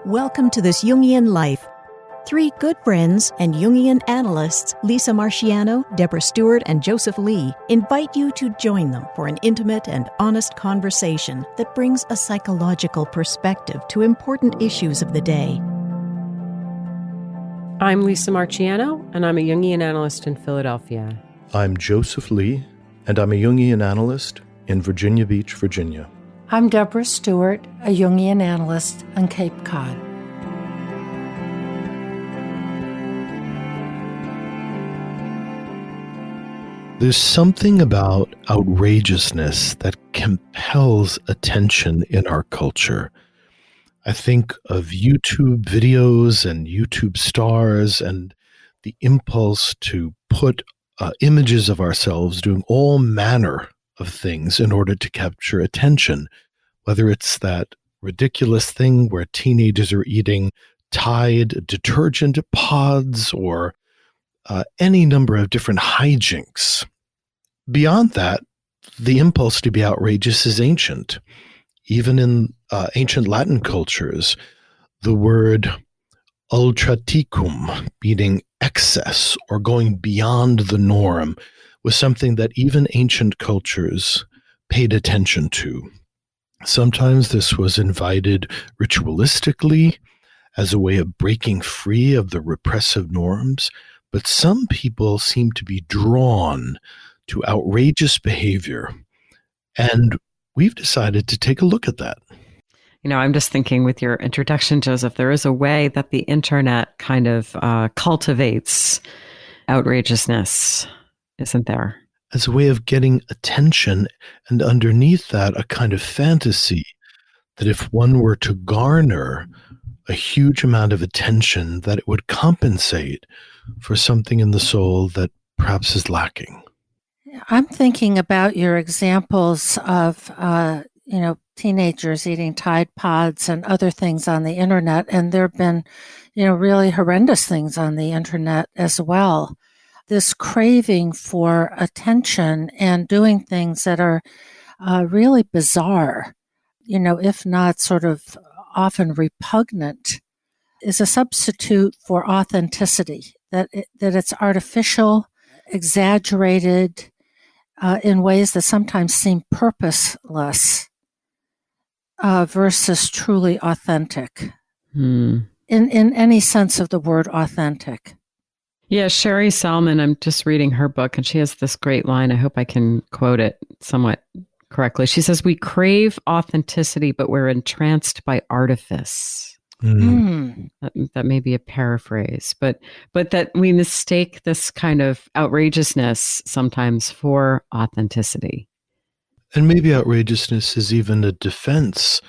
Welcome to This Jungian Life. Three good friends and Jungian analysts, Lisa Marciano, Deborah Stewart, and Joseph Lee, invite you to join them for an intimate and honest conversation that brings a psychological perspective to important issues of the day. I'm Lisa Marciano, and I'm a Jungian analyst in Philadelphia. I'm Joseph Lee, and I'm a Jungian analyst in Virginia Beach, Virginia. I'm Deborah Stewart, a Jungian analyst on Cape Cod. There's something about outrageousness that compels attention in our culture. I think of YouTube videos and YouTube stars and the impulse to put images of ourselves doing all manner of things in order to capture attention, whether it's that ridiculous thing where teenagers are eating Tide detergent pods or any number of different hijinks. Beyond that, the impulse to be outrageous is ancient. Even in ancient Latin cultures, the word ultraticum, meaning excess or going beyond the norm, was something that even ancient cultures paid attention to. Sometimes this was invited ritualistically as a way of breaking free of the repressive norms, but some people seem to be drawn to outrageous behavior, and we've decided to take a look at that. You know, I'm just thinking with your introduction, Joseph, there is a way that the internet kind of cultivates outrageousness, isn't there? As a way of getting attention, and underneath that, a kind of fantasy that if one were to garner a huge amount of attention, that it would compensate for something in the soul that perhaps is lacking. I'm thinking about your examples of, teenagers eating Tide Pods and other things on the internet. And there have been, really horrendous things on the internet as well. This craving for attention and doing things that are really bizarre, if not sort of often repugnant, is a substitute for authenticity, that it's artificial, exaggerated, in ways that sometimes seem purposeless versus truly authentic, in any sense of the word authentic. Yeah, Sherry Salmon, I'm just reading her book, and she has this great line. I hope I can quote it somewhat correctly. She says, "We crave authenticity, but we're entranced by artifice." That may be a paraphrase, but that we mistake this kind of outrageousness sometimes for authenticity. And maybe outrageousness is even a defense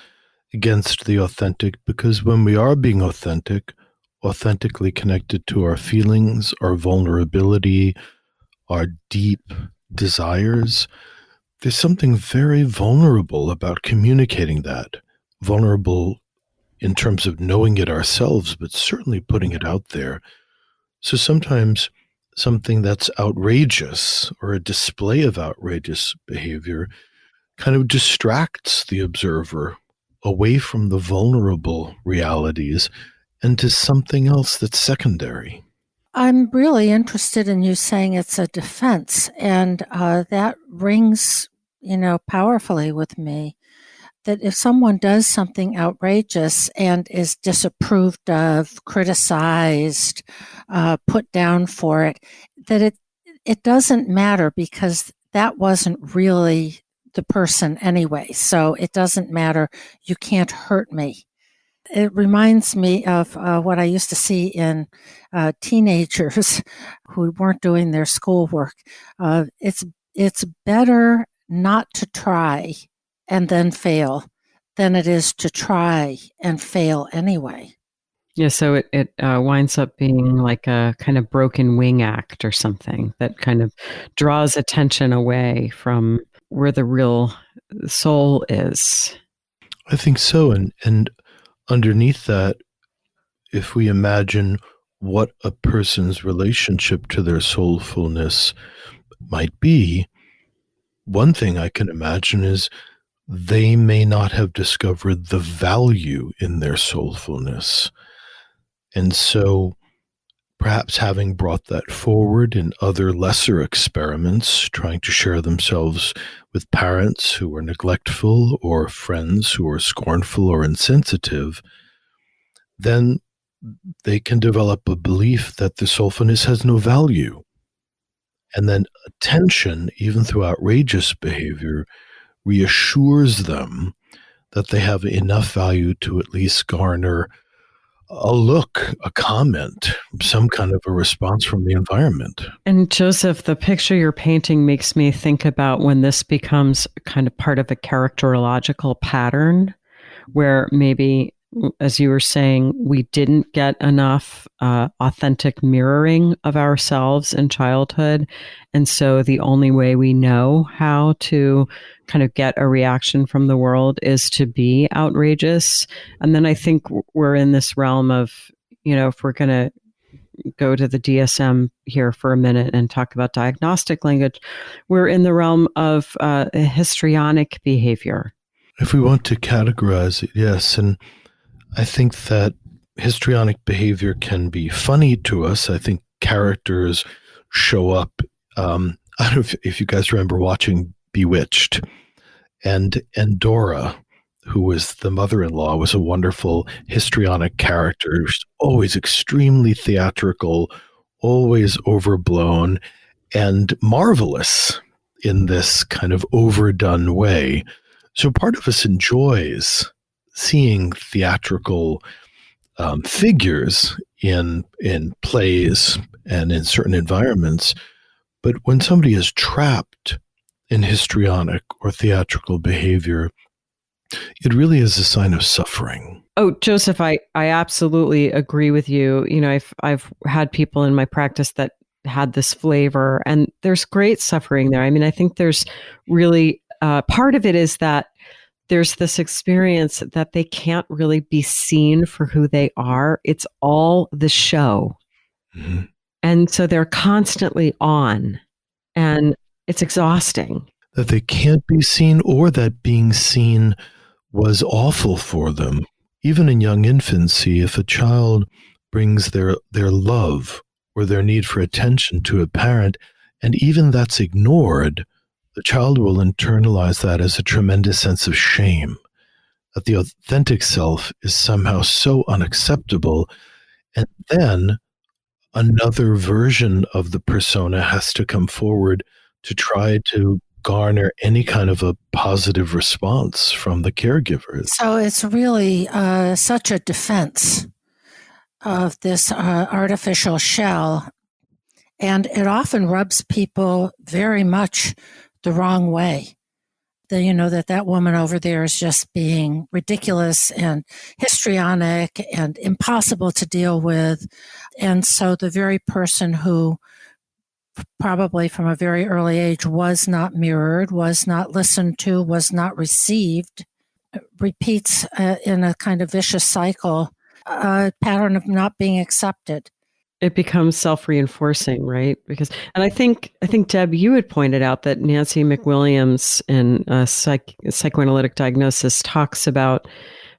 against the authentic, because when we are being authentically connected to our feelings, our vulnerability, our deep desires, there's something very vulnerable about communicating that. Vulnerable in terms of knowing it ourselves, but certainly putting it out there. So sometimes something that's outrageous or a display of outrageous behavior kind of distracts the observer away from the vulnerable realities and to something else that's secondary. I'm really interested in you saying it's a defense, and that rings, powerfully with me. That if someone does something outrageous and is disapproved of, criticized, put down for it, that it doesn't matter because that wasn't really the person anyway. So it doesn't matter. You can't hurt me. It reminds me of what I used to see in teenagers who weren't doing their schoolwork. It's better not to try and then fail than it is to try and fail anyway. Yeah, so it winds up being like a kind of broken wing act or something that kind of draws attention away from where the real soul is. I think so. And underneath that, if we imagine what a person's relationship to their soulfulness might be, one thing I can imagine is they may not have discovered the value in their soulfulness. And so perhaps having brought that forward in other lesser experiments, trying to share themselves with parents who are neglectful or friends who are scornful or insensitive, then they can develop a belief that the soulfulness has no value. And then attention, even through outrageous behavior, reassures them that they have enough value to at least garner a look, a comment, some kind of a response from the environment. And Joseph, the picture you're painting makes me think about when this becomes kind of part of a characterological pattern where maybe, as you were saying, we didn't get enough authentic mirroring of ourselves in childhood. And so the only way we know how to kind of get a reaction from the world is to be outrageous. And then I think we're in this realm of, if we're going to go to the DSM here for a minute and talk about diagnostic language, we're in the realm of histrionic behavior. If we want to categorize it, yes. And I think that histrionic behavior can be funny to us. I think characters show up. I don't know if you guys remember watching Bewitched, and Dora, who was the mother-in-law, was a wonderful histrionic character. She was always extremely theatrical, always overblown, and marvelous in this kind of overdone way. So part of us enjoys seeing theatrical figures in plays and in certain environments. But when somebody is trapped in histrionic or theatrical behavior, it really is a sign of suffering. Oh, Joseph, I absolutely agree with you. I've had people in my practice that had this flavor, and there's great suffering there. I mean, I think there's really part of it is that there's this experience that they can't really be seen for who they are. It's all the show. Mm-hmm. And so they're constantly on, and it's exhausting. That they can't be seen, or that being seen was awful for them. Even in young infancy, if a child brings their love or their need for attention to a parent, and even that's ignored, the child will internalize that as a tremendous sense of shame, that the authentic self is somehow so unacceptable. And then another version of the persona has to come forward to try to garner any kind of a positive response from the caregivers. So it's really such a defense of this artificial shell. And it often rubs people very much the wrong way. That woman over there is just being ridiculous and histrionic and impossible to deal with. And so the very person who probably from a very early age was not mirrored, was not listened to, was not received, repeats in a kind of vicious cycle, a pattern of not being accepted. It becomes self-reinforcing, right? And I think Deb, you had pointed out that Nancy McWilliams in Psychoanalytic Diagnosis talks about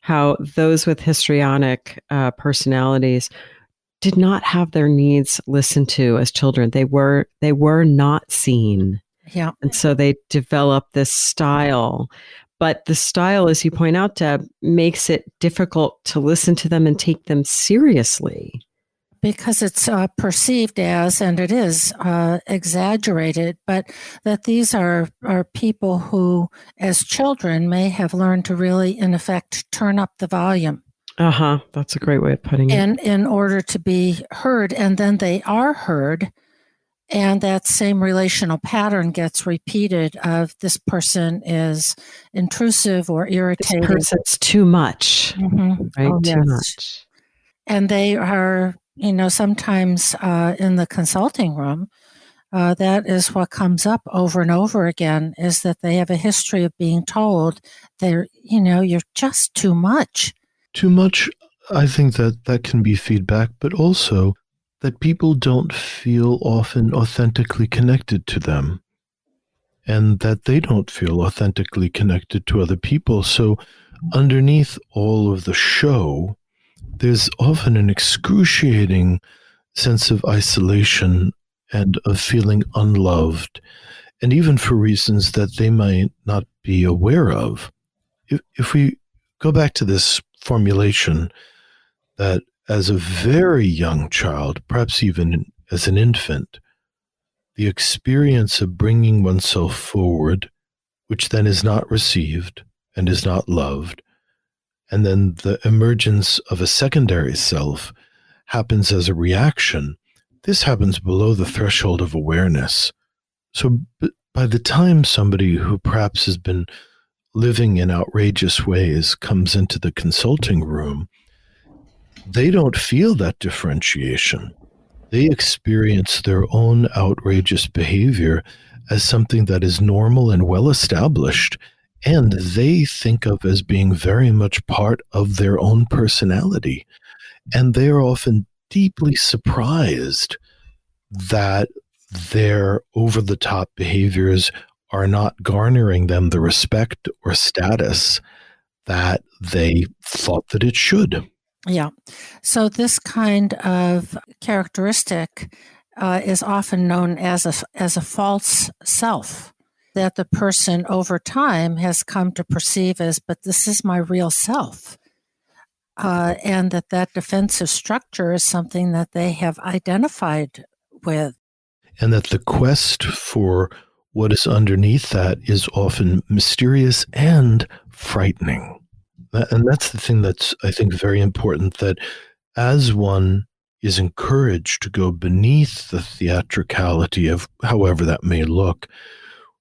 how those with histrionic personalities did not have their needs listened to as children. They were not seen. Yeah. And so they develop this style. But the style, as you point out, Deb, makes it difficult to listen to them and take them seriously. Because it's perceived as, and it is, exaggerated, but that these are people who, as children, may have learned to really, in effect, turn up the volume. That's a great way of putting it. In order to be heard, and then they are heard, and that same relational pattern gets repeated of this person is intrusive or irritating. This person's too much, right? Oh, too yes. much. And they are, sometimes in the consulting room, that is what comes up over and over again, is that they have a history of being told they're, you're just too much. Too much, I think that can be feedback, but also that people don't feel often authentically connected to them. and that they don't feel authentically connected to other people. So underneath all of the show, there's often an excruciating sense of isolation and of feeling unloved, and even for reasons that they might not be aware of. If we go back to this formulation that as a very young child, perhaps even as an infant, the experience of bringing oneself forward, which then is not received and is not loved, and then the emergence of a secondary self happens as a reaction. This happens below the threshold of awareness. So by the time somebody who perhaps has been living in outrageous ways comes into the consulting room, they don't feel that differentiation. They experience their own outrageous behavior as something that is normal and well established, and they think of as being very much part of their own personality. And they are often deeply surprised that their over-the-top behaviors are not garnering them the respect or status that they thought that it should. Yeah. So this kind of characteristic is often known as a false self, that the person over time has come to perceive as, but this is my real self. And that defensive structure is something that they have identified with. And that the quest for what is underneath that is often mysterious and frightening. And that's the thing that's, I think, very important, that as one is encouraged to go beneath the theatricality of however that may look,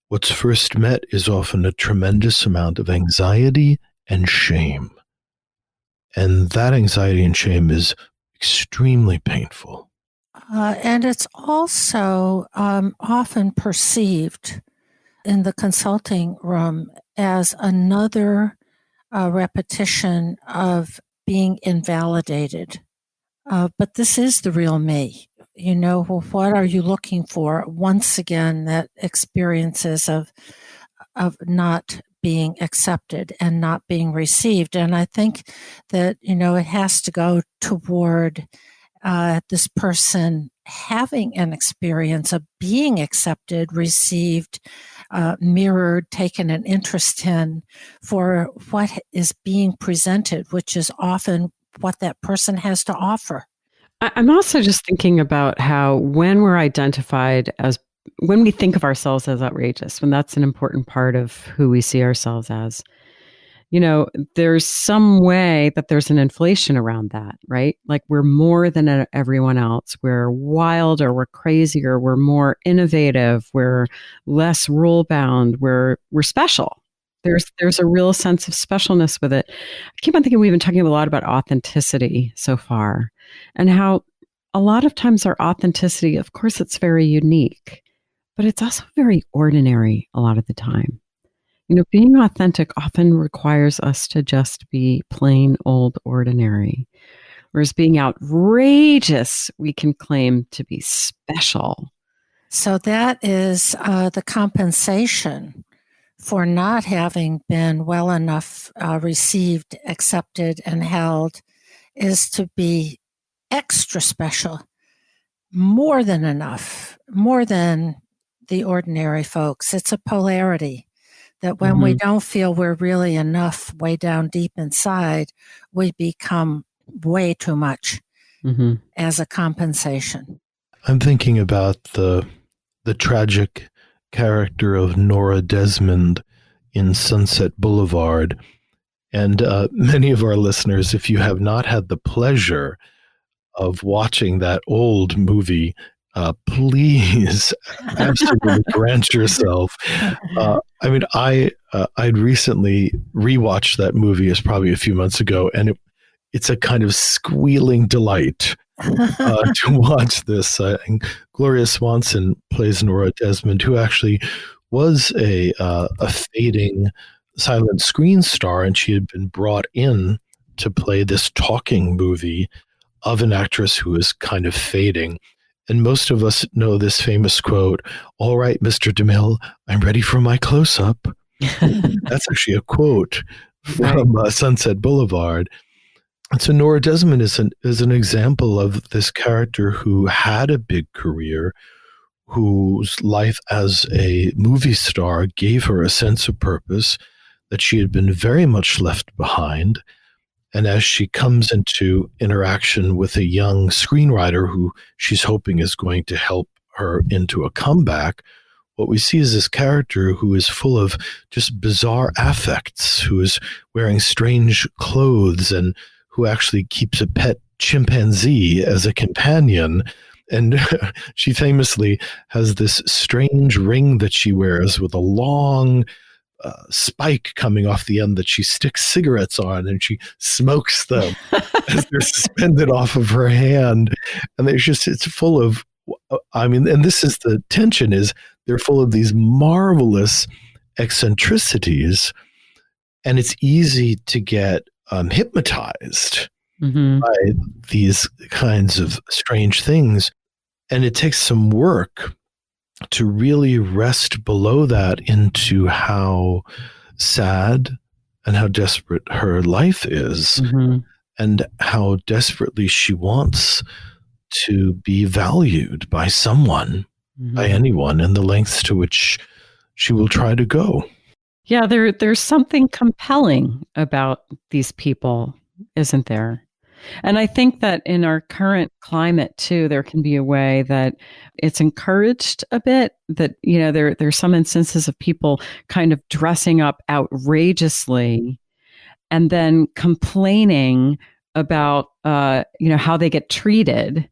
what's first met is often a tremendous amount of anxiety and shame. And that anxiety and shame is extremely painful. And it's also often perceived in the consulting room as another repetition of being invalidated. But this is the real me. You know, what are you looking for? Once again, that experiences of not being accepted and not being received. And I think that, you know, it has to go toward this person having an experience of being accepted, received, mirrored, taken an interest in for what is being presented, which is often what that person has to offer. I'm also just thinking about how when we think of ourselves as outrageous, when that's an important part of who we see ourselves as, you know, there's some way that there's an inflation around that, right? Like we're more than everyone else. We're wilder, we're crazier, we're more innovative, we're less rule bound, we're special. There's a real sense of specialness with it. I keep on thinking we've been talking a lot about authenticity so far, and how a lot of times our authenticity, of course, it's very unique, but it's also very ordinary a lot of the time. You know, being authentic often requires us to just be plain old ordinary. Whereas being outrageous, we can claim to be special. So that is the compensation for not having been well enough received, accepted, and held, is to be extra special, more than enough, more than the ordinary folks. It's a polarity. That when we don't feel we're really enough way down deep inside, we become way too much as a compensation. I'm thinking about the tragic character of Nora Desmond in Sunset Boulevard. And many of our listeners, if you have not had the pleasure of watching that old movie, please absolutely grant yourself. I mean, I'd recently rewatched that movie, as probably a few months ago, and it's a kind of squealing delight to watch this. And Gloria Swanson plays Nora Desmond, who actually was a fading silent screen star, and she had been brought in to play this talking movie of an actress who is kind of fading. And most of us know this famous quote, "All right, Mr. DeMille, I'm ready for my close-up." That's actually a quote from Sunset Boulevard. And so Nora Desmond is an example of this character who had a big career, whose life as a movie star gave her a sense of purpose, that she had been very much left behind. And as she comes into interaction with a young screenwriter who she's hoping is going to help her into a comeback, what we see is this character who is full of just bizarre affects, who is wearing strange clothes and who actually keeps a pet chimpanzee as a companion. And she famously has this strange ring that she wears with a long spike coming off the end that she sticks cigarettes on, and she smokes them as they're suspended off of her hand. And it's full of, and this is the tension, is they're full of these marvelous eccentricities, and it's easy to get hypnotized by these kinds of strange things. And it takes some work to really rest below that into how sad and how desperate her life is, and how desperately she wants to be valued by someone, by anyone, and the lengths to which she will try to go. Yeah, there's something compelling about these people, isn't there? And I think that in our current climate too, there can be a way that it's encouraged a bit, that, there's some instances of people kind of dressing up outrageously and then complaining about, how they get treated.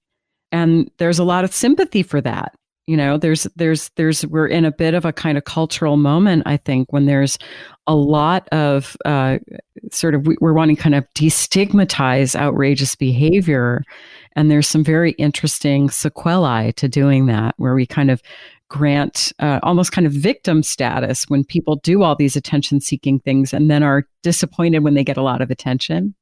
And there's a lot of sympathy for that. We're in a bit of a kind of cultural moment, I think, when there's a lot of we're wanting to kind of destigmatize outrageous behavior. And there's some very interesting sequelae to doing that, where we kind of grant almost kind of victim status when people do all these attention-seeking things and then are disappointed when they get a lot of attention.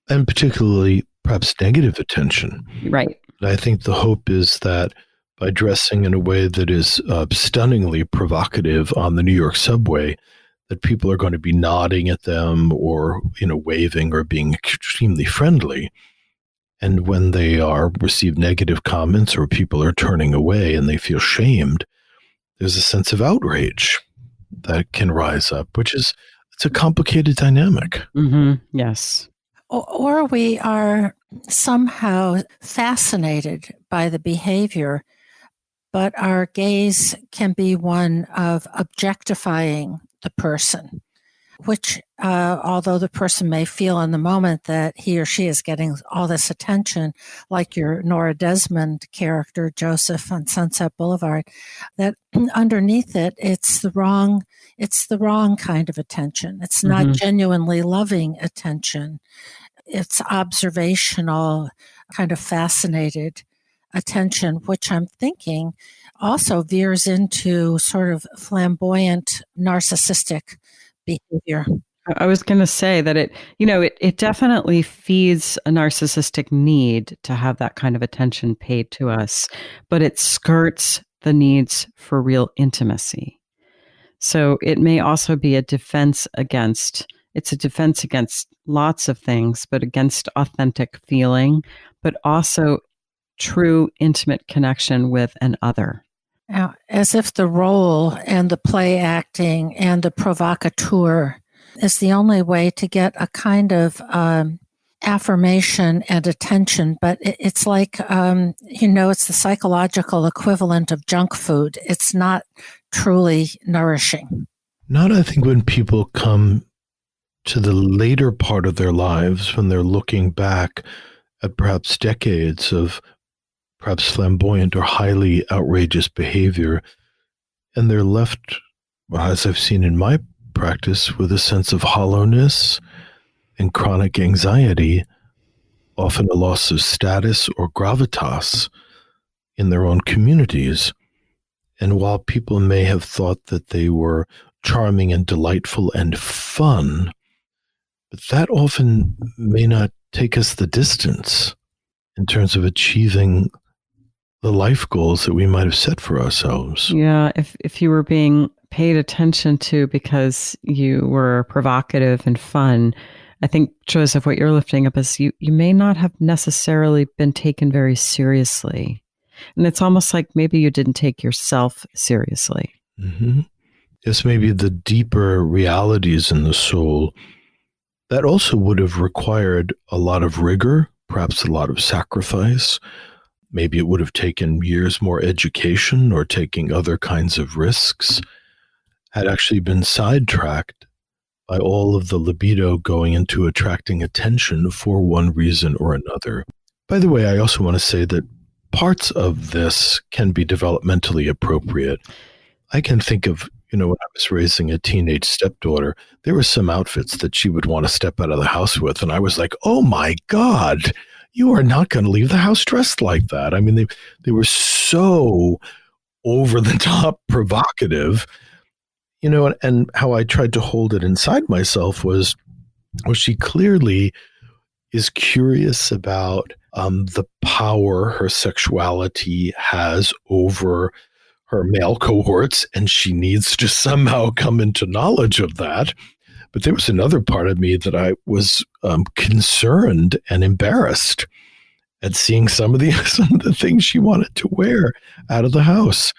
And particularly perhaps negative attention. Right. I think the hope is that by dressing in a way that is stunningly provocative on the New York subway, that people are going to be nodding at them or, waving or being extremely friendly. And when they receive negative comments or people are turning away and they feel shamed, there's a sense of outrage that can rise up, it's a complicated dynamic. Yes. Or we are somehow fascinated by the behavior, but our gaze can be one of objectifying the person, which, although the person may feel in the moment that he or she is getting all this attention, like your Nora Desmond character, Joseph on Sunset Boulevard, that underneath it, it's the wrong kind of attention. It's not genuinely loving attention. It's observational, kind of fascinated attention, which I'm thinking also veers into sort of flamboyant, narcissistic behavior. I was going to say that it definitely feeds a narcissistic need to have that kind of attention paid to us, but it skirts the needs for real intimacy. So it may also be a defense against lots of things, but against authentic feeling, but also true intimate connection with an other. Now, as if the role and the play acting and the provocateur is the only way to get a kind of affirmation and attention, but it's like, it's the psychological equivalent of junk food. It's not truly nourishing. Not, I think, when people come to the later part of their lives, when they're looking back at perhaps decades of perhaps flamboyant or highly outrageous behavior, and they're left, as I've seen in my practice, with a sense of hollowness and chronic anxiety, often a loss of status or gravitas in their own communities. And while people may have thought that they were charming and delightful and fun, but that often may not take us the distance in terms of achieving the life goals that we might have set for ourselves. Yeah, if you were being paid attention to because you were provocative and fun, I think, Joseph, what you're lifting up is you may not have necessarily been taken very seriously. And it's almost like maybe you didn't take yourself seriously. Mm-hmm. Yes, maybe the deeper realities in the soul that also would have required a lot of rigor, perhaps a lot of sacrifice. Maybe it would have taken years more education or taking other kinds of risks, had actually been sidetracked by all of the libido going into attracting attention for one reason or another. By the way, I also want to say that parts of this can be developmentally appropriate. I can think of, when I was raising a teenage stepdaughter, there were some outfits that she would want to step out of the house with. And I was like, oh my God, you are not going to leave the house dressed like that. I mean, they were so over the top provocative, and how I tried to hold it inside myself was she clearly is curious about the power her sexuality has over her male cohorts, and she needs to somehow come into knowledge of that. But there was another part of me that I was concerned and embarrassed at seeing some of the things she wanted to wear out of the house.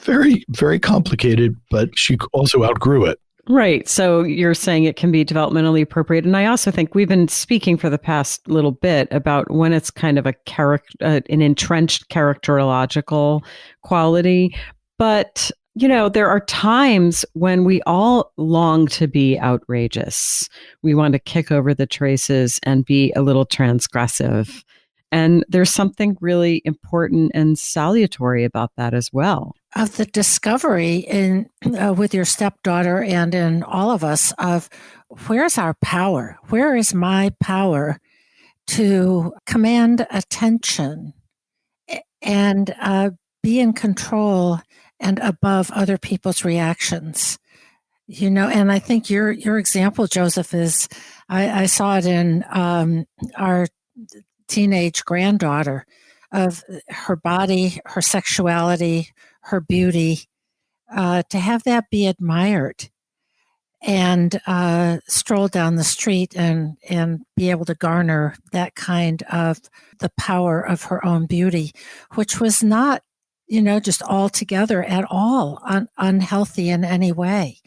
Very, very complicated, but she also outgrew it. Right. So you're saying it can be developmentally appropriate. And I also think we've been speaking for the past little bit about when it's kind of an entrenched characterological quality. But, there are times when we all long to be outrageous. We want to kick over the traces and be a little transgressive. And there's something really important and salutary about that as well. Of the discovery in with your stepdaughter and in all of us of where's our power? Where is my power to command attention and be in control and above other people's reactions? And I think your example, Joseph, is I saw it in our teenage granddaughter, of her body, her sexuality, her beauty, to have that be admired and stroll down the street and be able to garner that kind of the power of her own beauty, which was not, just altogether at all unhealthy in any way.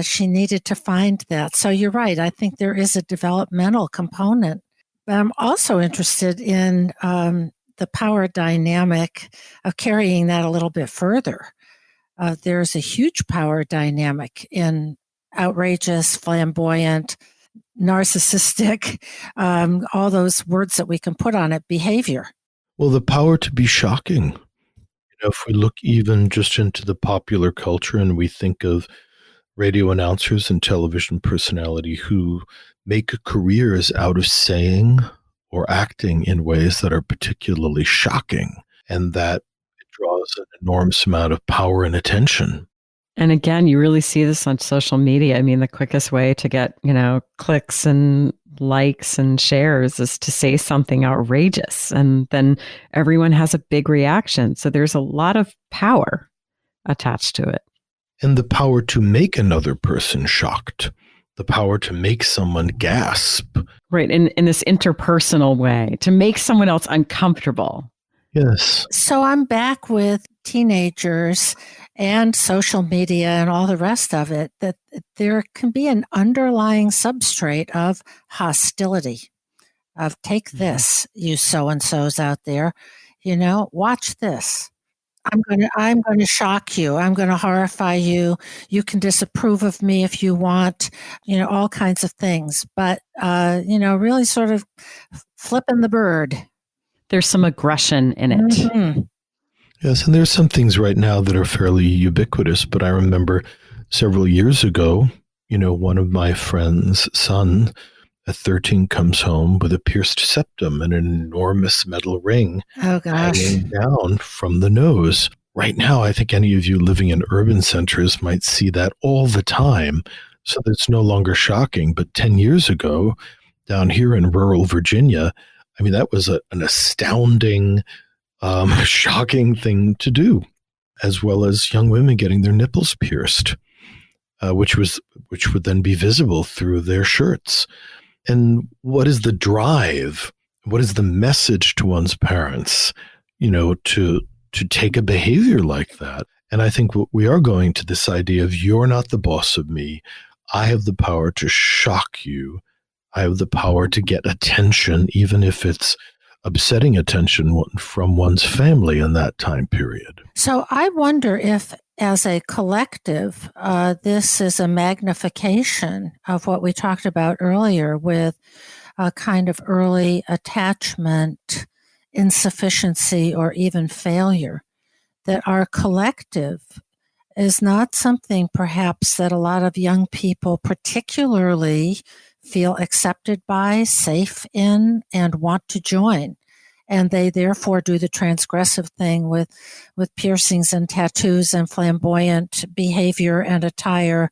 She needed to find that. So you're right. I think there is a developmental component. But I'm also interested in the power dynamic of carrying that a little bit further. There's a huge power dynamic in outrageous, flamboyant, narcissistic, all those words that we can put on it, behavior. Well, the power to be shocking. If we look even just into the popular culture and we think of radio announcers and television personality who make careers out of saying or acting in ways that are particularly shocking, and that it draws an enormous amount of power and attention. And again, you really see this on social media. I mean, the quickest way to get, clicks and likes and shares is to say something outrageous. And then everyone has a big reaction. So there's a lot of power attached to it. And the power to make another person shocked, the power to make someone gasp. Right, in this interpersonal way, to make someone else uncomfortable. Yes. So I'm back with teenagers and social media and all the rest of it, that there can be an underlying substrate of hostility, of take this, you so-and-sos out there, watch this. I'm going to shock you. I'm going to horrify you. You can disapprove of me if you want, all kinds of things. But, really sort of flipping the bird. There's some aggression in it. Mm-hmm. Yes, and there's some things right now that are fairly ubiquitous, but I remember several years ago, one of my friend's son at 13 comes home with a pierced septum and an enormous metal ring hanging down from the nose. Right now, I think any of you living in urban centers might see that all the time, so that's no longer shocking. But 10 years ago, down here in rural Virginia, I mean, that was an astounding shocking thing to do, as well as young women getting their nipples pierced, which would then be visible through their shirts. And what is the drive? What is the message to one's parents, to take a behavior like that? And I think we are going to this idea of you're not the boss of me. I have the power to shock you. I have the power to get attention, even if it's upsetting attention from one's family in that time period. So I wonder if, as a collective, this is a magnification of what we talked about earlier with a kind of early attachment, insufficiency, or even failure, that our collective is not something perhaps that a lot of young people particularly feel accepted by, safe in, and want to join. And they therefore do the transgressive thing with piercings and tattoos and flamboyant behavior and attire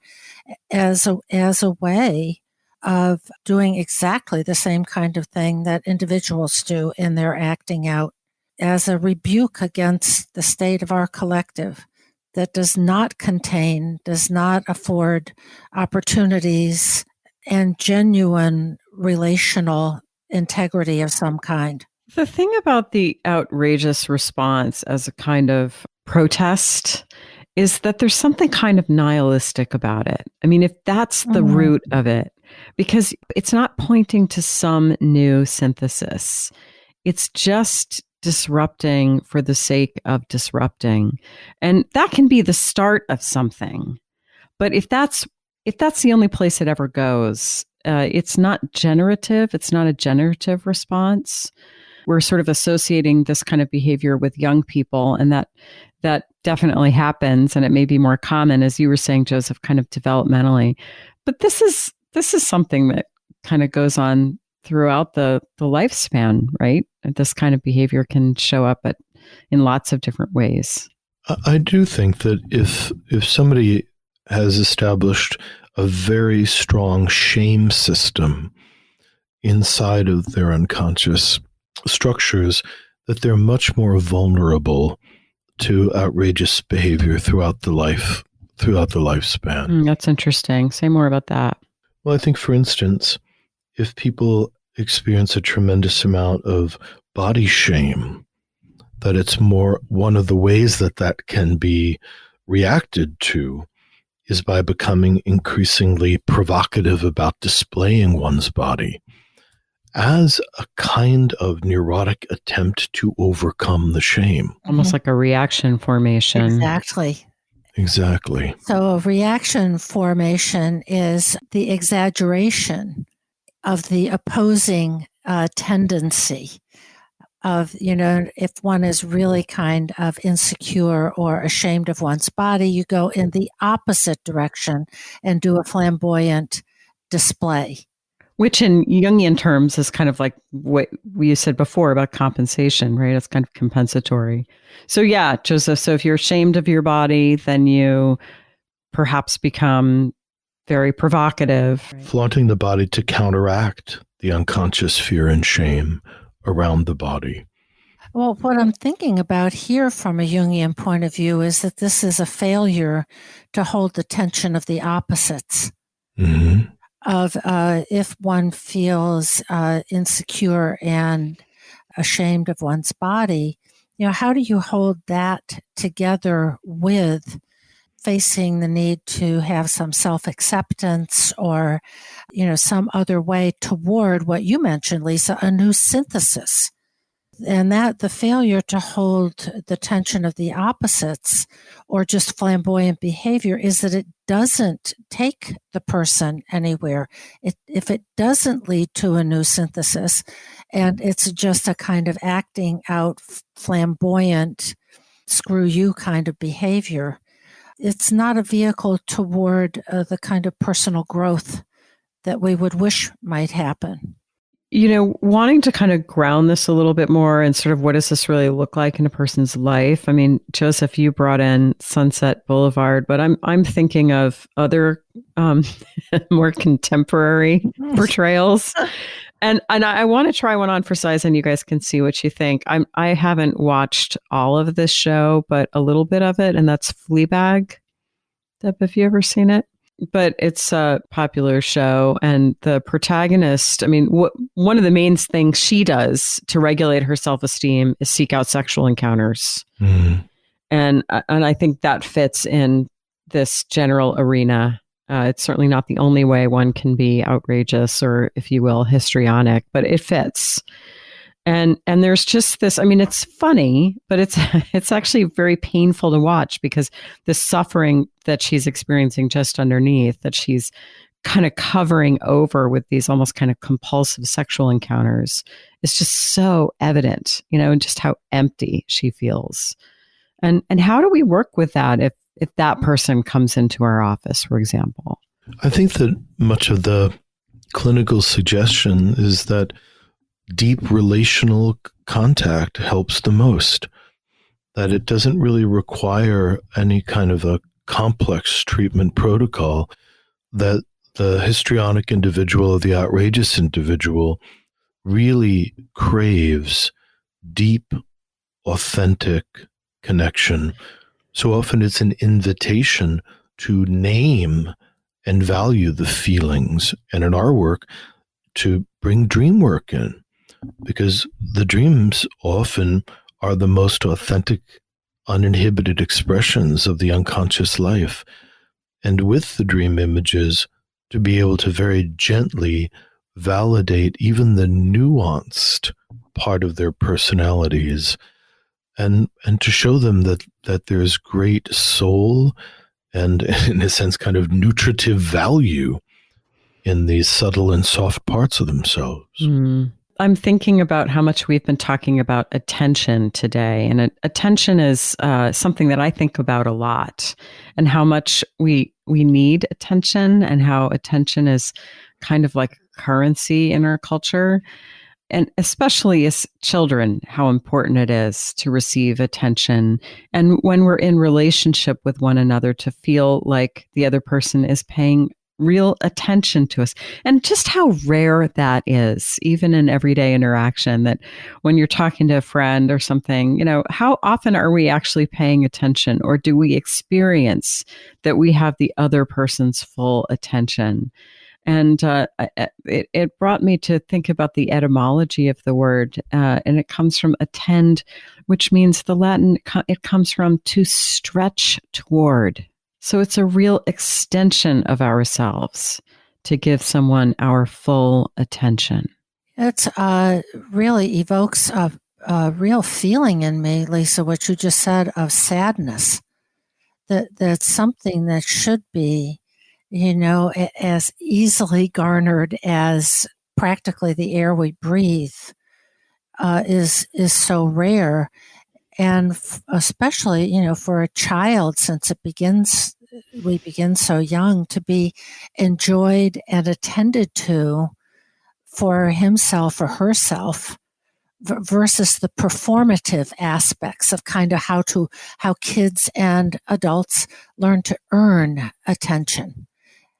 as a way of doing exactly the same kind of thing that individuals do in their acting out, as a rebuke against the state of our collective that does not afford opportunities and genuine relational integrity of some kind. The thing about the outrageous response as a kind of protest is that there's something kind of nihilistic about it. I mean, if that's the root of it, because it's not pointing to some new synthesis, it's just disrupting for the sake of disrupting. And that can be the start of something. But if that's the only place it ever goes, it's not generative. It's not a generative response. We're sort of associating this kind of behavior with young people, and that definitely happens, and it may be more common, as you were saying, Joseph, kind of developmentally. But this is something that kind of goes on throughout the lifespan, right? This kind of behavior can show up in lots of different ways. I do think that if somebody has established a very strong shame system inside of their unconscious structures, that they're much more vulnerable to outrageous behavior throughout the lifespan. That's interesting. Say more about that. Well, I think, for instance, if people experience a tremendous amount of body shame, that it's more one of the ways that can be reacted to is by becoming increasingly provocative about displaying one's body as a kind of neurotic attempt to overcome the shame. Almost like a reaction formation. Exactly. So a reaction formation is the exaggeration of the opposing tendency of, if one is really kind of insecure or ashamed of one's body, you go in the opposite direction and do a flamboyant display. Which in Jungian terms is kind of like what we said before about compensation, right? It's kind of compensatory. So yeah, Joseph, so if you're ashamed of your body, then you perhaps become very provocative. Flaunting the body to counteract the unconscious fear and shame around the body. Well, what I'm thinking about here from a Jungian point of view is that this is a failure to hold the tension of the opposites. Mm-hmm. Of if one feels insecure and ashamed of one's body, how do you hold that together with facing the need to have some self-acceptance or, some other way toward what you mentioned, Lisa, a new synthesis? And that the failure to hold the tension of the opposites or just flamboyant behavior is that it doesn't take the person anywhere. If it doesn't lead to a new synthesis and it's just a kind of acting out flamboyant, screw you kind of behavior, it's not a vehicle toward the kind of personal growth that we would wish might happen. Wanting to kind of ground this a little bit more and sort of what does this really look like in a person's life? I mean, Joseph, you brought in Sunset Boulevard, but I'm thinking of other more contemporary portrayals. And I want to try one on for size, and you guys can see what you think. I haven't watched all of this show, but a little bit of it, and that's Fleabag. Deb, have you ever seen it? But it's a popular show, and the protagonist, I mean, one of the main things she does to regulate her self-esteem is seek out sexual encounters. Mm. And I think that fits in this general arena. It's certainly not the only way one can be outrageous or, if you will, histrionic, but it fits. And there's just this, I mean, it's funny, but it's actually very painful to watch because the suffering that she's experiencing just underneath, that she's kind of covering over with these almost kind of compulsive sexual encounters, is just so evident, and just how empty she feels. And how do we work with that if that person comes into our office, for example? I think that much of the clinical suggestion is that deep relational contact helps the most, that it doesn't really require any kind of a complex treatment protocol, that the histrionic individual or the outrageous individual really craves deep, authentic connection. So often it's an invitation to name and value the feelings, and in our work, to bring dream work in. Because the dreams often are the most authentic, uninhibited expressions of the unconscious life. And with the dream images, to be able to very gently validate even the nuanced part of their personalities, and to show them that there's great soul and, in a sense, kind of nutritive value in these subtle and soft parts of themselves. Mm. I'm thinking about how much we've been talking about attention today. And attention is something that I think about a lot, and how much we need attention, and how attention is kind of like currency in our culture. And especially as children, how important it is to receive attention. And when we're in relationship with one another, to feel like the other person is paying real attention to us, and just how rare that is, even in everyday interaction, that when you're talking to a friend or something, how often are we actually paying attention, or do we experience that we have the other person's full attention? And it brought me to think about the etymology of the word, and it comes from attend, which means the Latin, it comes from to stretch toward. So it's a real extension of ourselves to give someone our full attention. It really evokes a real feeling in me, Lisa, what you just said, of sadness. That's something that should be, as easily garnered as practically the air we breathe, is so rare. And especially, for a child, since we begin so young, to be enjoyed and attended to for himself or herself, versus the performative aspects of kind of how kids and adults learn to earn attention.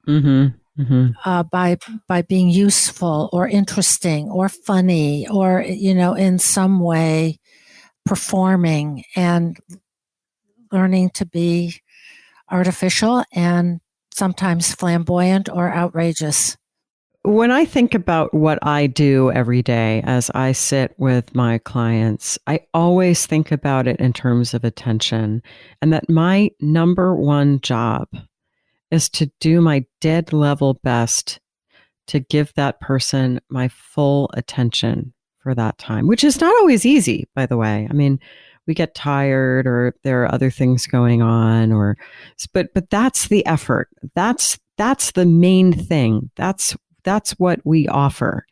Mm-hmm. Mm-hmm. By being useful or interesting or funny, or, in some way performing, and learning to be artificial and sometimes flamboyant or outrageous. When I think about what I do every day as I sit with my clients, I always think about it in terms of attention, and that my number one job is to do my dead level best to give that person my full attention for that time, which is not always easy, by the way. I mean, we get tired, or there are other things going on, but that's the effort. That's the main thing. That's what we offer.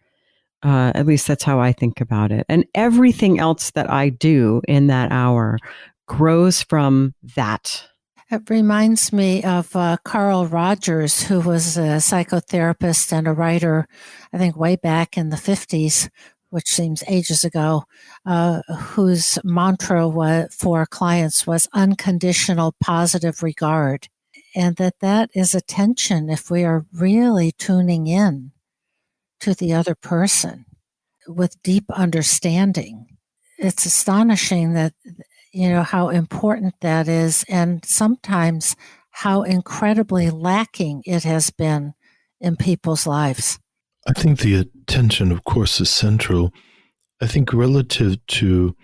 At least that's how I think about it. And everything else that I do in that hour grows from that. It reminds me of Carl Rogers, who was a psychotherapist and a writer, I think way back in the 50s, which seems ages ago, whose mantra for clients was unconditional positive regard. And that is attention if we are really tuning in to the other person with deep understanding. It's astonishing that, how important that is, and sometimes how incredibly lacking it has been in people's lives. I think the attention, of course, is central. I think relative to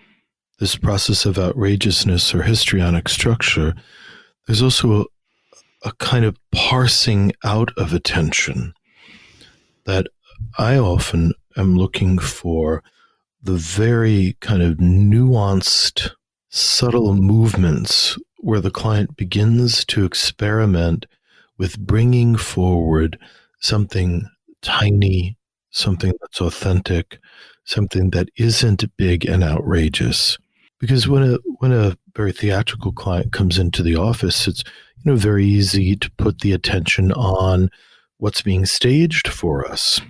this process of outrageousness or histrionic structure, there's also a kind of parsing out of attention that I often am looking for the very kind of nuanced, subtle movements where the client begins to experiment with bringing forward something tiny, something that's authentic, something that isn't big and outrageous. Because when a very theatrical client comes into the office, it's very easy to put the attention on what's being staged for us,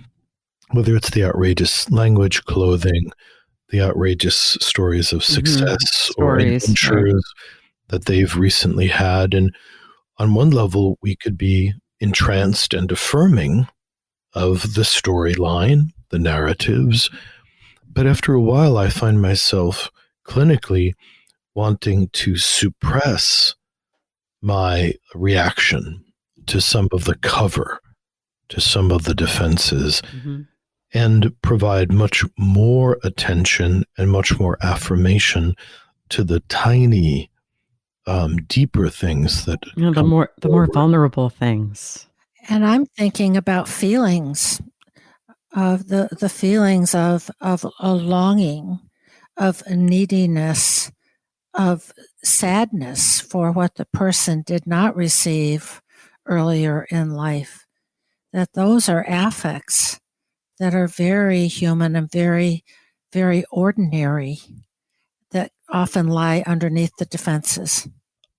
whether it's the outrageous language, clothing, the outrageous stories of success or adventures that they've recently had. And on one level, we could be entranced and affirming of the storyline, the narratives. But after a while, I find myself clinically wanting to suppress my reaction to some of the cover, to some of the defenses, and provide much more attention and much more affirmation to the tiny, deeper things that the more vulnerable things. And I'm thinking about feelings, of the feelings of a longing, of a neediness, of sadness for what the person did not receive earlier in life, that those are affects that are very human and very, very ordinary, that often lie underneath the defenses.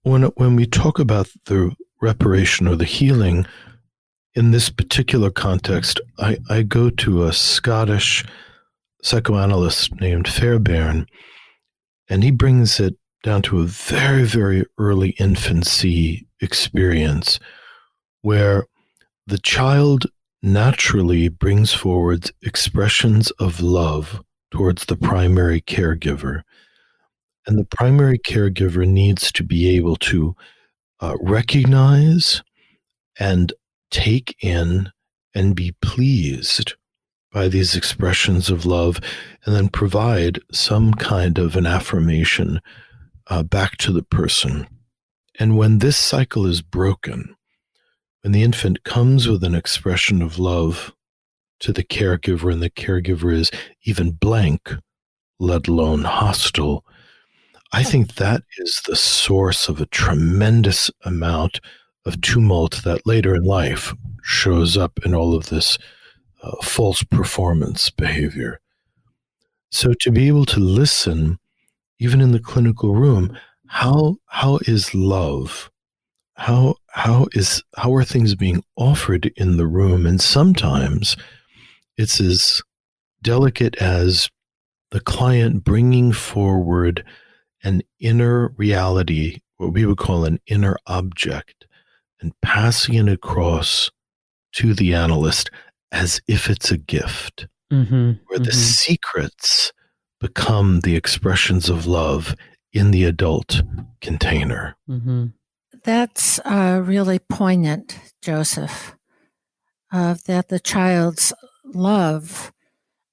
When we talk about the reparation or the healing, in this particular context, I go to a Scottish psychoanalyst named Fairbairn, and he brings it down to a very, very early infancy experience where the child naturally brings forward expressions of love towards the primary caregiver. And the primary caregiver needs to be able to recognize and take in and be pleased by these expressions of love, and then provide some kind of an affirmation back to the person. And when this cycle is broken, when the infant comes with an expression of love to the caregiver and the caregiver is even blank, let alone hostile, I think that is the source of a tremendous amount of tumult that later in life shows up in all of this false performance behavior. So to be able to listen, even in the clinical room, how is love? How are things being offered in the room? And sometimes it's as delicate as the client bringing forward an inner reality, what we would call an inner object, and passing it across to the analyst as if it's a gift, where the secrets become the expressions of love in the adult container. That's really poignant, Joseph, that the child's love,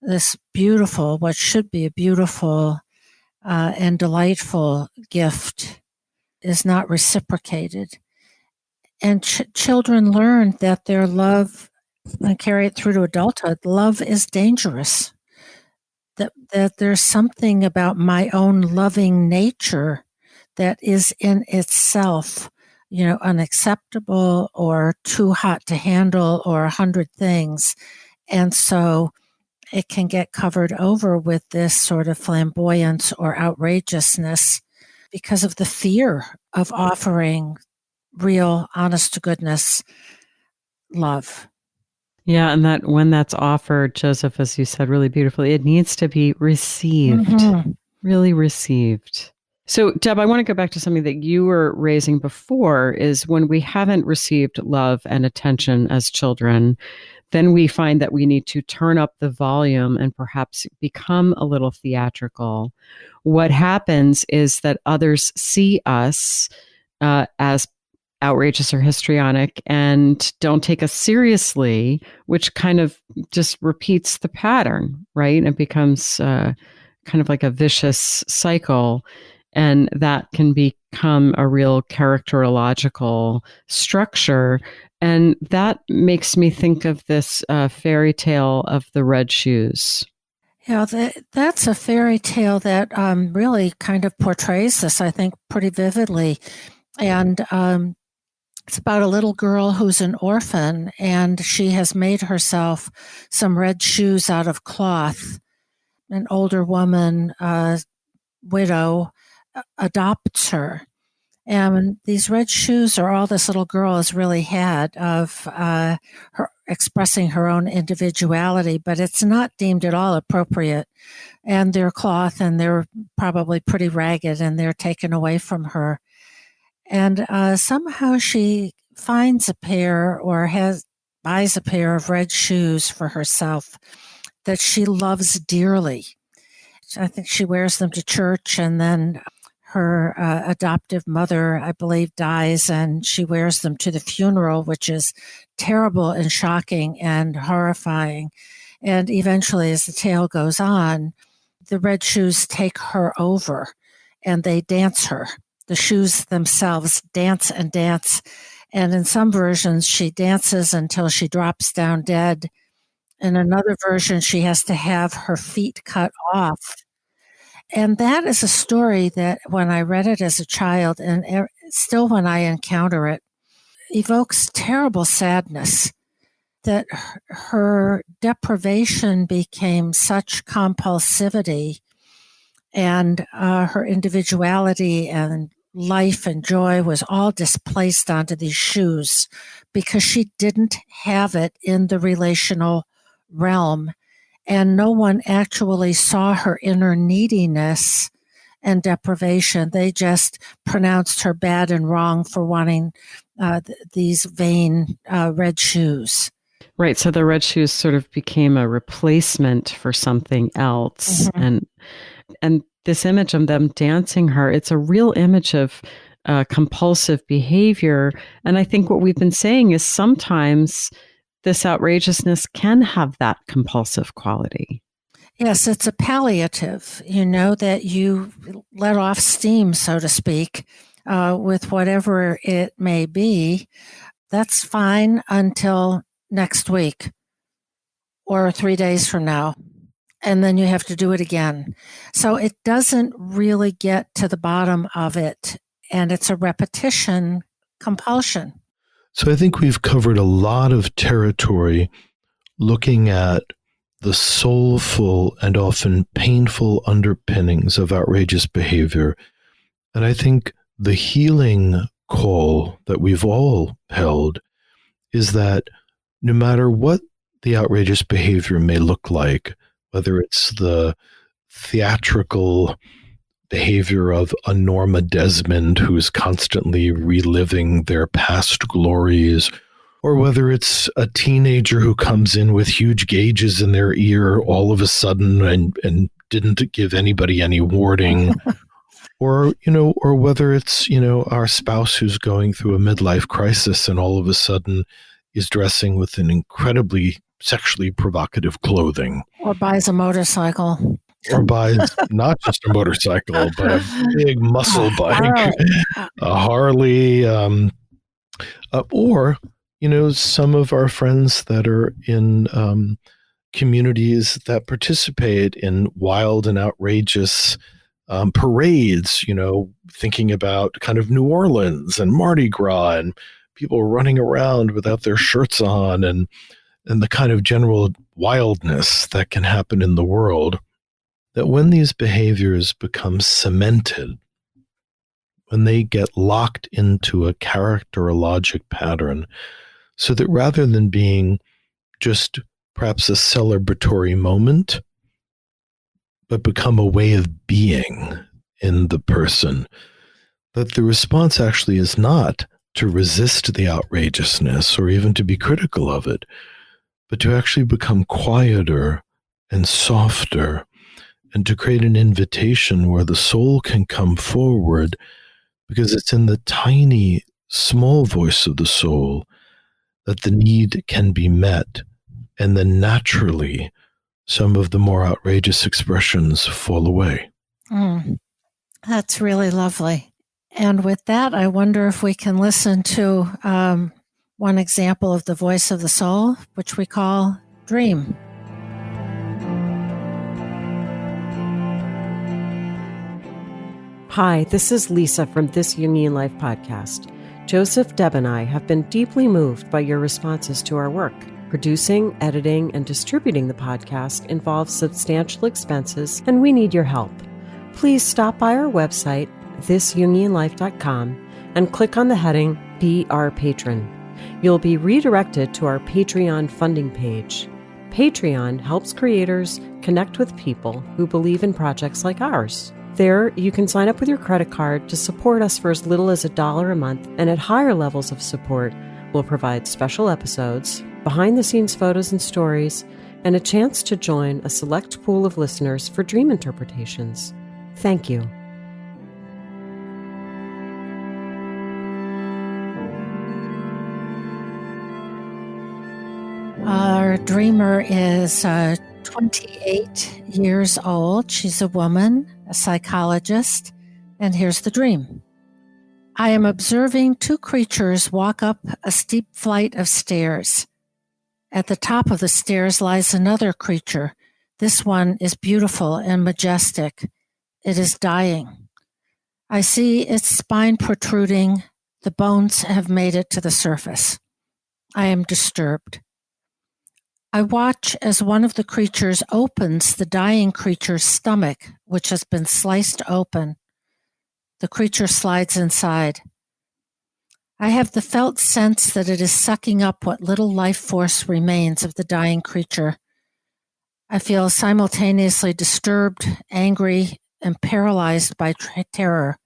this beautiful, what should be a beautiful and delightful gift, is not reciprocated. And children learn that their love, and carry it through to adulthood, love is dangerous. That there's something about my own loving nature that is in itself, unacceptable or too hot to handle or 100 things. And so it can get covered over with this sort of flamboyance or outrageousness because of the fear of offering real, honest to goodness love. Yeah, and that when that's offered, Joseph, as you said really beautifully, it needs to be received, really received. So, Deb, I want to go back to something that you were raising before, is when we haven't received love and attention as children, then we find that we need to turn up the volume and perhaps become a little theatrical. What happens is that others see us as outrageous or histrionic and don't take us seriously, which kind of just repeats the pattern, right? It becomes kind of like a vicious cycle. And that can become a real characterological structure. And that makes me think of this fairy tale of the red shoes. Yeah, that's a fairy tale that really kind of portrays this, I think, pretty vividly. And it's about a little girl who's an orphan, and she has made herself some red shoes out of cloth. An older woman, widow, adopts her. And these red shoes are all this little girl has really had of her expressing her own individuality, but it's not deemed at all appropriate. And they're cloth, and they're probably pretty ragged, and they're taken away from her. And somehow she finds a pair or buys a pair of red shoes for herself that she loves dearly. I think she wears them to church, and then her adoptive mother, I believe, dies, and she wears them to the funeral, which is terrible and shocking and horrifying. And eventually, as the tale goes on, the red shoes take her over, and they dance her. The shoes themselves dance and dance. And in some versions, she dances until she drops down dead. In another version, she has to have her feet cut off. And that is a story that when I read it as a child, and still when I encounter it, evokes terrible sadness that her deprivation became such compulsivity, and her individuality and life and joy was all displaced onto these shoes because she didn't have it in the relational realm. And no one actually saw her inner neediness and deprivation. They just pronounced her bad and wrong for wanting these vain red shoes. Right. So the red shoes sort of became a replacement for something else. And this image of them dancing her, it's a real image of compulsive behavior. And I think what we've been saying is sometimes this outrageousness can have that compulsive quality. Yes, it's a palliative, that you let off steam, so to speak, with whatever it may be. That's fine until next week or 3 days from now. And then you have to do it again. So it doesn't really get to the bottom of it. And it's a repetition compulsion. So I think we've covered a lot of territory looking at the soulful and often painful underpinnings of outrageous behavior. And I think the healing call that we've all held is that no matter what the outrageous behavior may look like, whether it's the theatrical behavior of a Norma Desmond who's constantly reliving their past glories, or whether it's a teenager who comes in with huge gauges in their ear all of a sudden and didn't give anybody any warning, or whether it's, our spouse who's going through a midlife crisis and all of a sudden is dressing with an incredibly sexually provocative clothing. Or buys a motorcycle. Or buys not just a motorcycle, but a big muscle bike, a Harley, or, some of our friends that are in communities that participate in wild and outrageous parades, thinking about kind of New Orleans and Mardi Gras and people running around without their shirts on and the kind of general wildness that can happen in the world, that when these behaviors become cemented, when they get locked into a character or logic pattern, so that rather than being just perhaps a celebratory moment, but become a way of being in the person, that the response actually is not to resist the outrageousness or even to be critical of it, but to actually become quieter and softer, and to create an invitation where the soul can come forward, because it's in the tiny, small voice of the soul that the need can be met. And then naturally, some of the more outrageous expressions fall away. That's really lovely. And with that, I wonder if we can listen to one example of the voice of the soul, which we call dream. Hi, this is Lisa from This Jungian Life podcast. Joseph, Deb, and I have been deeply moved by your responses to our work. Producing, editing, and distributing the podcast involves substantial expenses, and we need your help. Please stop by our website, thisjungianlife.com, and click on the heading Be Our Patron. You'll be redirected to our Patreon funding page. Patreon helps creators connect with people who believe in projects like ours. There, you can sign up with your credit card to support us for as little as $1 a month, and at higher levels of support, we'll provide special episodes, behind-the-scenes photos and stories, and a chance to join a select pool of listeners for dream interpretations. Thank you. Our dreamer is 28 years old. She's a woman, a psychologist, and here's the dream. I am observing two creatures walk up a steep flight of stairs. At the top of the stairs lies another creature. This one is beautiful and majestic. It is dying. I see its spine protruding. The bones have made it to the surface. I am disturbed. I watch as one of the creatures opens the dying creature's stomach, which has been sliced open. The creature slides inside. I have the felt sense that it is sucking up what little life force remains of the dying creature. I feel simultaneously disturbed, angry, and paralyzed by terror.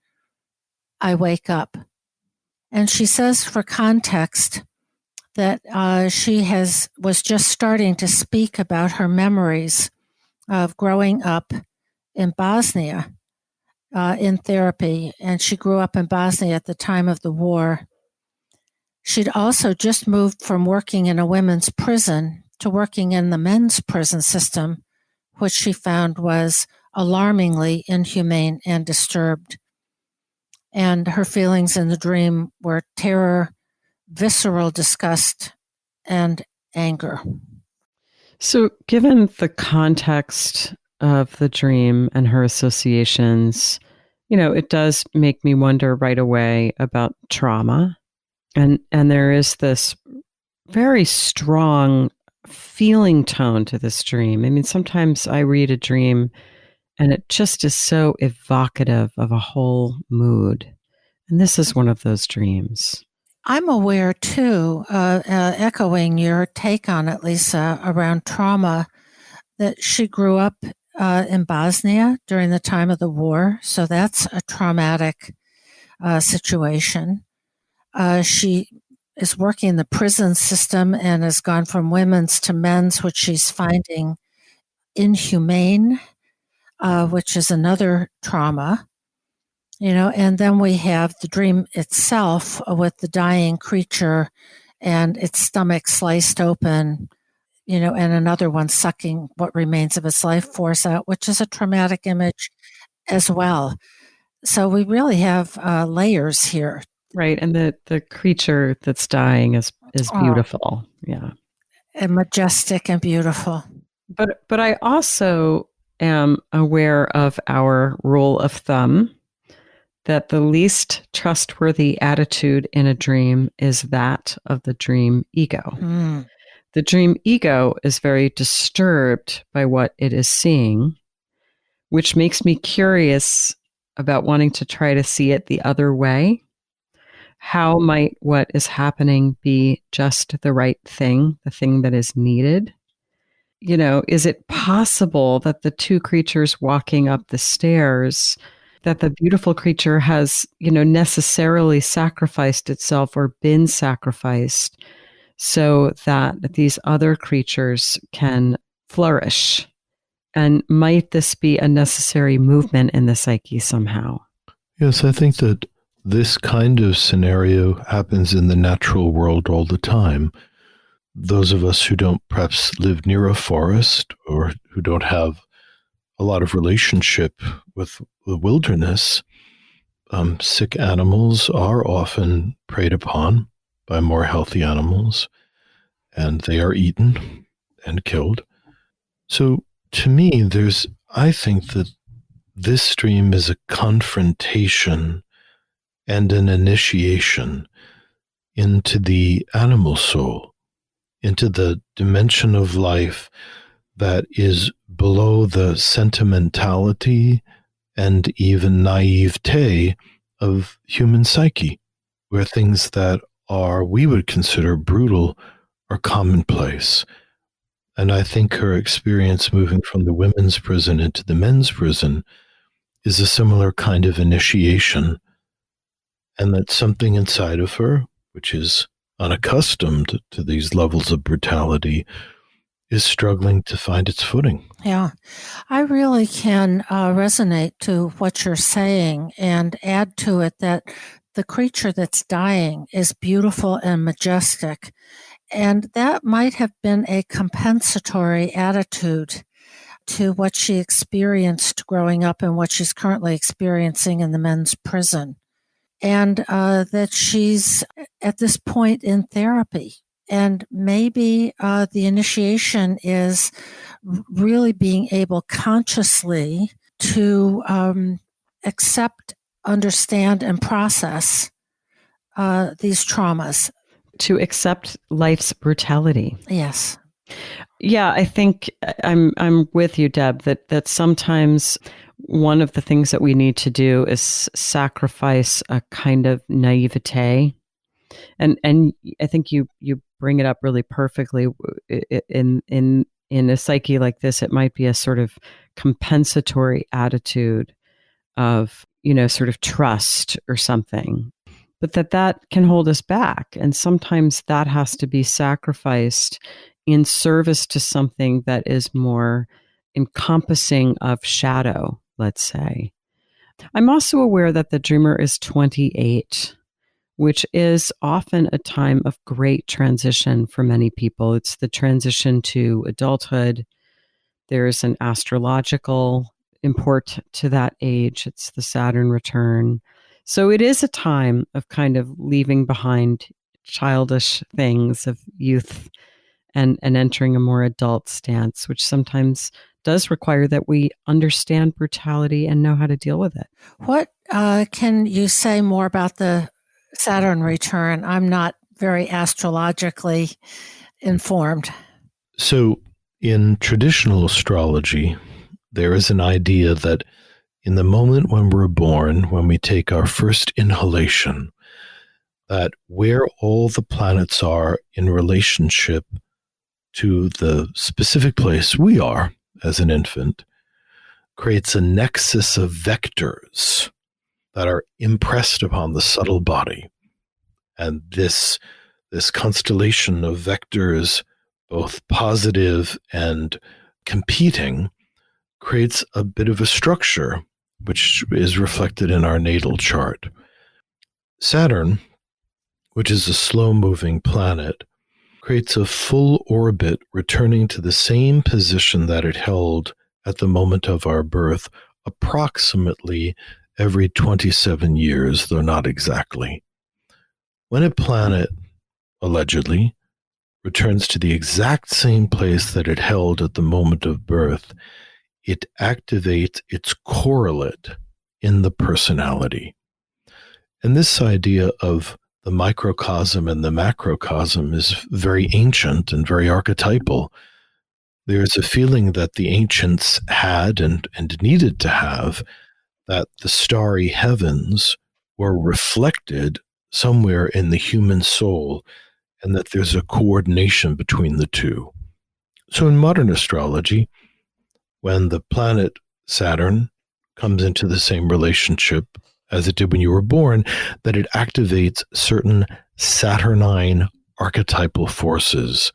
I wake up. And she says, for context, that she was just starting to speak about her memories of growing up in Bosnia in therapy, and she grew up in Bosnia at the time of the war. She'd also just moved from working in a women's prison to working in the men's prison system, which she found was alarmingly inhumane and disturbed. And her feelings in the dream were terror, visceral disgust, and anger. So, given the context of the dream and her associations, it does make me wonder right away about trauma. And there is this very strong feeling tone to this dream. I mean, sometimes I read a dream and it just is so evocative of a whole mood. And this is one of those dreams. I'm aware, too, echoing your take on it, Lisa, around trauma, that she grew up in Bosnia during the time of the war. So that's a traumatic situation. She is working in the prison system and has gone from women's to men's, which she's finding inhumane, which is another trauma. And then we have the dream itself with the dying creature and its stomach sliced open, and another one sucking what remains of its life force out, which is a traumatic image as well. So we really have layers here. Right. And the creature that's dying is beautiful. Yeah. And majestic and beautiful. But I also am aware of our rule of thumb that the least trustworthy attitude in a dream is that of the dream ego. The dream ego is very disturbed by what it is seeing, which makes me curious about wanting to try to see it the other way. How might what is happening be just the right thing, the thing that is needed? Is it possible that the two creatures walking up the stairs, that the beautiful creature has, necessarily sacrificed itself or been sacrificed so that these other creatures can flourish? And might this be a necessary movement in the psyche somehow? Yes, I think that this kind of scenario happens in the natural world all the time. Those of us who don't perhaps live near a forest or who don't have a lot of relationship with the wilderness, sick animals are often preyed upon by more healthy animals, and they are eaten and killed. So to me, I think that this stream is a confrontation and an initiation into the animal soul, into the dimension of life that is below the sentimentality and even naivete of human psyche, where things that we would consider brutal are commonplace. And I think her experience moving from the women's prison into the men's prison is a similar kind of initiation, and that something inside of her, which is unaccustomed to these levels of brutality, is struggling to find its footing. Yeah, I really can resonate to what you're saying and add to it that the creature that's dying is beautiful and majestic. And that might have been a compensatory attitude to what she experienced growing up and what she's currently experiencing in the men's prison. And that she's at this point in therapy. And maybe the initiation is really being able consciously to accept, understand, and process these traumas. To accept life's brutality. Yes. Yeah, I think I'm with you, Deb, that sometimes one of the things that we need to do is sacrifice a kind of naivete. And I think you bring it up really perfectly. In a psyche like this, it might be a sort of compensatory attitude of, sort of trust or something, but that can hold us back. And sometimes that has to be sacrificed in service to something that is more encompassing of shadow, let's say. I'm also aware that the dreamer is 28, which is often a time of great transition for many people. It's the transition to adulthood. There's an astrological import to that age. It's the Saturn return. So it is a time of kind of leaving behind childish things of youth and entering a more adult stance, which sometimes does require that we understand brutality and know how to deal with it. What can you say more about the Saturn return? I'm not very astrologically informed. So in traditional astrology, there is an idea that in the moment when we're born, when we take our first inhalation, that where all the planets are in relationship to the specific place we are as an infant creates a nexus of vectors that are impressed upon the subtle body. And this constellation of vectors, both positive and competing, creates a bit of a structure which is reflected in our natal chart. Saturn, which is a slow-moving planet, creates a full orbit returning to the same position that it held at the moment of our birth, approximately every 27 years, though not exactly. When a planet, allegedly, returns to the exact same place that it held at the moment of birth, it activates its correlate in the personality. And this idea of the microcosm and the macrocosm is very ancient and very archetypal. There's a feeling that the ancients had and needed to have that the starry heavens were reflected somewhere in the human soul, and that there's a coordination between the two. So in modern astrology, when the planet Saturn comes into the same relationship as it did when you were born, that it activates certain Saturnine archetypal forces.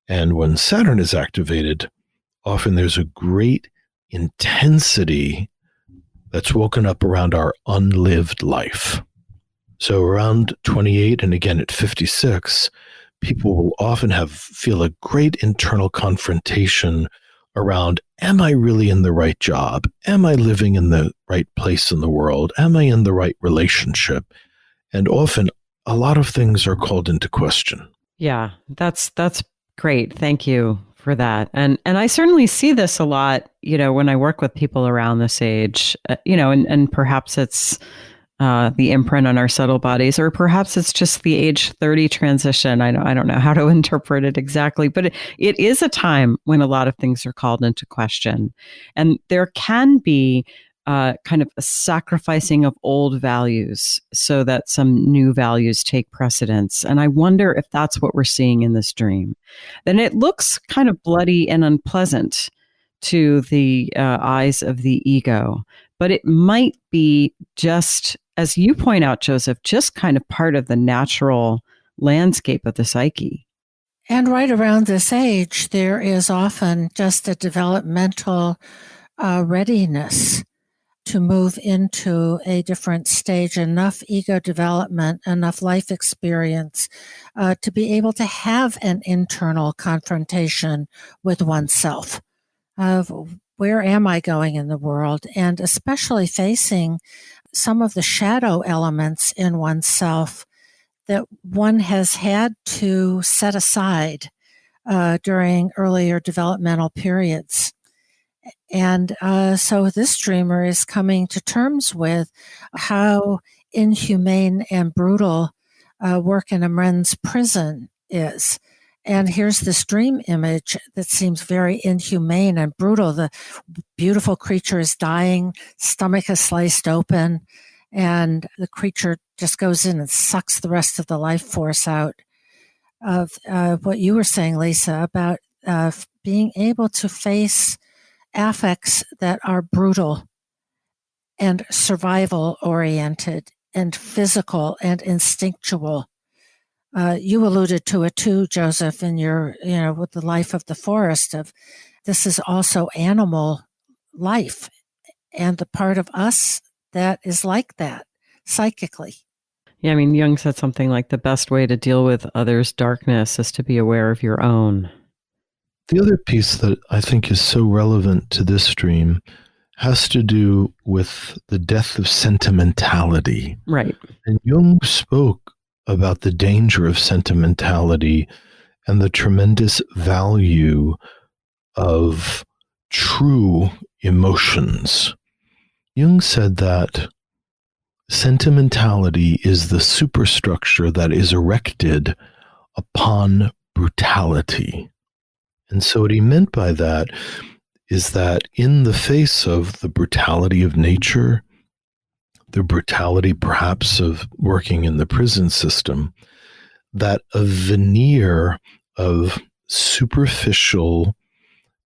And when Saturn is activated, often there's a great intensity that's woken up around our unlived life. So around 28 and again at 56, people will often feel a great internal confrontation around, am I really in the right job? Am I living in the right place in the world? Am I in the right relationship? And often a lot of things are called into question. Yeah, that's great. Thank you for that. And I certainly see this a lot, when I work with people around this age, and perhaps it's the imprint on our subtle bodies, or perhaps it's just the age 30 transition. I don't know how to interpret it exactly, but it is a time when a lot of things are called into question. And there can be kind of a sacrificing of old values so that some new values take precedence. And I wonder if that's what we're seeing in this dream. Then it looks kind of bloody and unpleasant to the eyes of the ego, but it might be just, as you point out, Joseph, just kind of part of the natural landscape of the psyche. And right around this age, there is often just a developmental readiness to move into a different stage, enough ego development, enough life experience to be able to have an internal confrontation with oneself of where am I going in the world, and especially facing some of the shadow elements in oneself that one has had to set aside during earlier developmental periods. And so this dreamer is coming to terms with how inhumane and brutal work in a men's prison is. And here's this dream image that seems very inhumane and brutal. The beautiful creature is dying, stomach is sliced open, and the creature just goes in and sucks the rest of the life force out of what you were saying, Lisa, about being able to face affects that are brutal and survival oriented and physical and instinctual. You alluded to it too, Joseph, in your, with the life of the forest, of this is also animal life and the part of us that is like that psychically. Yeah, I mean, Jung said something like the best way to deal with others' darkness is to be aware of your own. The other piece that I think is so relevant to this dream has to do with the death of sentimentality. Right. And Jung spoke about the danger of sentimentality and the tremendous value of true emotions. Jung said that sentimentality is the superstructure that is erected upon brutality. And so what he meant by that is that in the face of the brutality of nature, the brutality perhaps of working in the prison system, that a veneer of superficial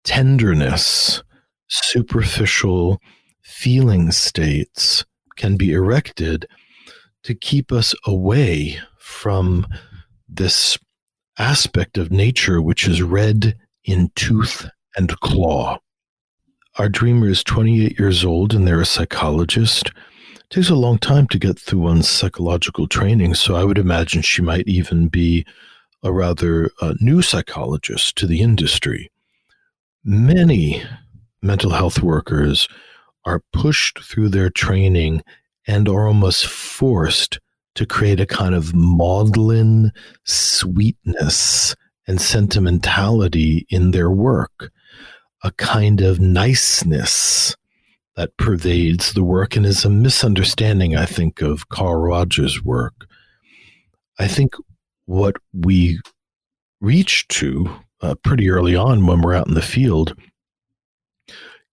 tenderness, superficial feeling states can be erected to keep us away from this aspect of nature which is red in tooth and claw. Our dreamer is 28 years old and they're a psychologist. It takes a long time to get through one's psychological training, so I would imagine she might even be a rather new psychologist to the industry. Many mental health workers are pushed through their training and are almost forced to create a kind of maudlin sweetness and sentimentality in their work, a kind of niceness that pervades the work and is a misunderstanding, I think, of Carl Rogers' work. I think what we reach to pretty early on when we're out in the field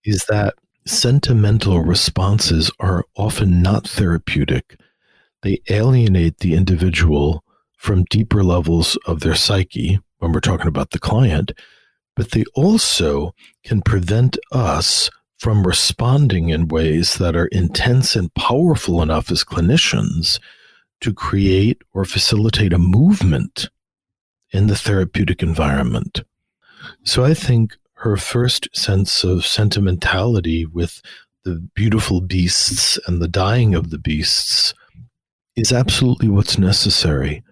is that sentimental responses are often not therapeutic. They alienate the individual from deeper levels of their psyche when we're talking about the client, but they also can prevent us from responding in ways that are intense and powerful enough as clinicians to create or facilitate a movement in the therapeutic environment. So I think her first sense of sentimentality with the beautiful beasts and the dying of the beasts is absolutely what's necessary.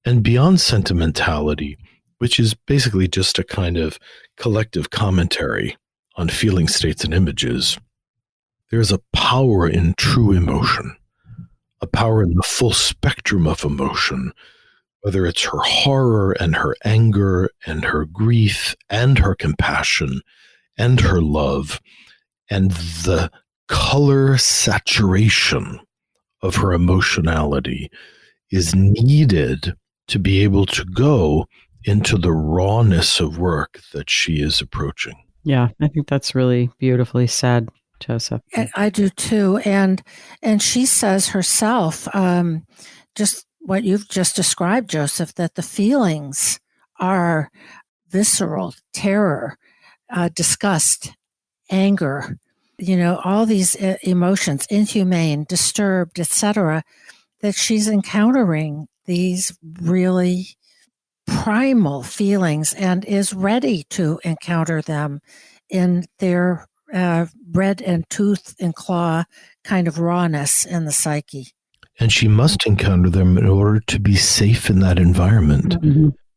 And beyond sentimentality, which is basically just a kind of collective commentary on feeling states and images, there's a power in true emotion, a power in the full spectrum of emotion, whether it's her horror and her anger and her grief and her compassion and her love, and the color saturation of her emotionality is needed to be able to go into the rawness of work that she is approaching. Yeah, I think that's really beautifully said, Joseph. I do too. And she says herself, just what you've just described, Joseph, that the feelings are visceral, terror, disgust, anger, all these emotions, inhumane, disturbed, etc., that she's encountering these really primal feelings and is ready to encounter them in their red and tooth and claw kind of rawness in the psyche. And she must encounter them in order to be safe in that environment,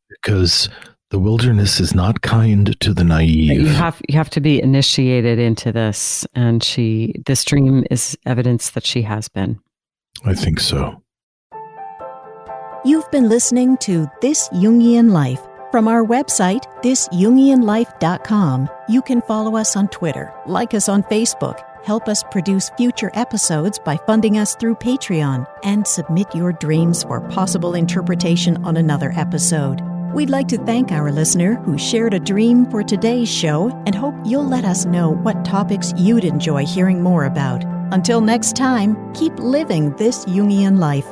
because the wilderness is not kind to the naive. You have to be initiated into this, and this dream is evidence that she has been. I think so. You've been listening to This Jungian Life. From our website, thisjungianlife.com, you can follow us on Twitter, like us on Facebook, help us produce future episodes by funding us through Patreon, and submit your dreams for possible interpretation on another episode. We'd like to thank our listener who shared a dream for today's show and hope you'll let us know what topics you'd enjoy hearing more about. Until next time, keep living this Jungian life.